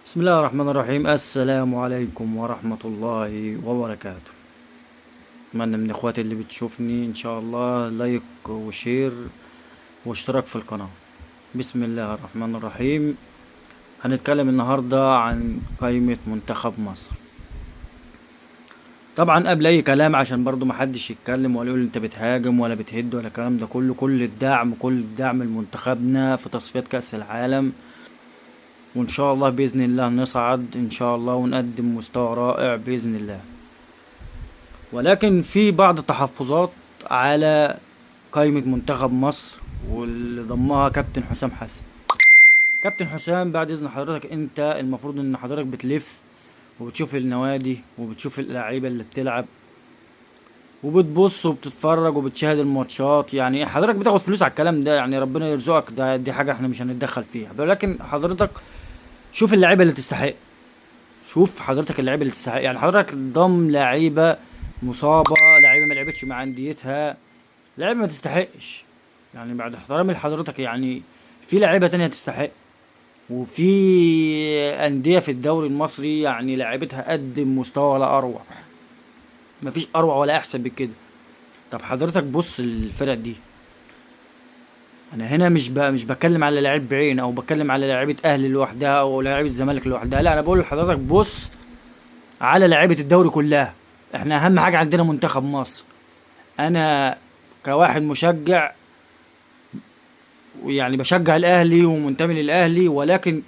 بسم الله الرحمن الرحيم. السلام عليكم ورحمة الله وبركاته. أتمنى من إخواتي اللي بتشوفني إن شاء الله لايك وشير واشتراك في القناة. بسم الله الرحمن الرحيم. هنتكلم النهاردة عن قائمة منتخب مصر. طبعا قبل أي كلام عشان برضو محدش يتكلم ولا يقول أنت بتهاجم ولا بتهد ولا الكلام ده كله، كل الدعم لمنتخبنا في تصفيات كأس العالم، وان شاء الله باذن الله نصعد ان شاء الله ونقدم مستوى رائع باذن الله. ولكن في بعض التحفظات على قائمة منتخب مصر واللي ضمها كابتن حسام حسن. كابتن حسام بعد اذن حضرتك، انت المفروض ان حضرتك بتلف وبتشوف النوادي وبتشوف اللعيبه اللي بتلعب وبتبص وبتتفرج وبتشاهد الماتشات. يعني حضرتك بتاخد فلوس على الكلام ده، يعني ربنا يرزقك، دي حاجه احنا مش هنتدخل فيها، ولكن حضرتك شوف اللعيبه اللي تستحق. شوف حضرتك اللعيبه اللي تستحق. يعني حضرتك ضم لعيبه مصابه، لعيبه ما لعبتش مع انديتها، لعيبه ما تستحقش. يعني بعد احترامي لحضرتك، يعني في لعيبه تانية تستحق، وفي انديه في الدوري المصري يعني لعيبتها قدم مستوى ولا اروع، مفيش اروع ولا احسن بكده. طب حضرتك بص الفرق دي، انا هنا مش بتكلم على لعيب بعين او بتكلم على لعيبه اهلي لوحدها او لعيبه الزمالك لوحدها، لا، انا بقول لحضرتك بص على لعيبه الدوري كلها. احنا اهم حاجه عندنا منتخب مصر. انا كواحد مشجع ويعني بشجع الاهلي ومنتمي للاهلي، ولكن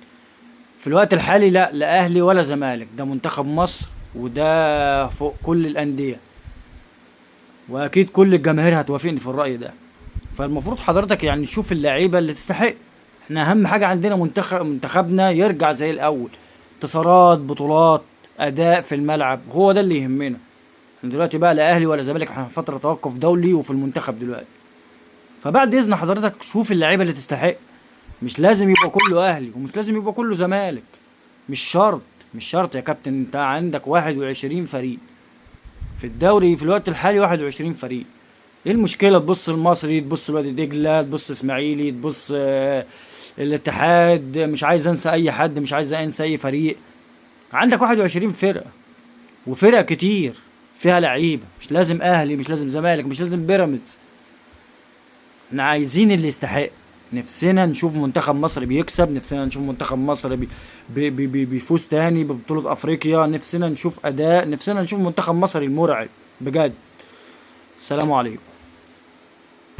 في الوقت الحالي لا اهلي ولا زمالك، ده منتخب مصر وده فوق كل الانديه، واكيد كل الجماهير هتوافقني في الراي ده. فالمفروض حضرتك يعني نشوف اللعيبه اللي تستحق. احنا اهم حاجه عندنا منتخبنا يرجع زي الاول، انتصارات، بطولات، اداء في الملعب، هو ده اللي يهمنا. احنا دلوقتي بقى لا اهلي ولا زمالك، احنا في فتره توقف دولي وفي المنتخب دلوقتي. فبعد اذن حضرتك شوف اللعيبه اللي تستحق. مش لازم يبقى كله اهلي ومش لازم يبقى كله زمالك، مش شرط يا كابتن. انت عندك 21 فريق في الدوري في الوقت الحالي، 21 فريق. ايه المشكله تبص المصري، تبص الوادي دجله، تبص اسماعيلي، تبص الاتحاد، مش عايز انسى اي حد، مش عايز انسى اي فريق. عندك 21 فرقه وفرق كتير فيها لعيبه، مش لازم اهلي، مش لازم زمالك، مش لازم بيراميدز. احنا عايزين اللي يستحق. نفسنا نشوف منتخب مصر بيكسب، نفسنا نشوف منتخب مصر بيفوز تاني ببطوله افريقيا، نفسنا نشوف اداء، نفسنا نشوف منتخب مصر المرعب بجد. السلام عليكم.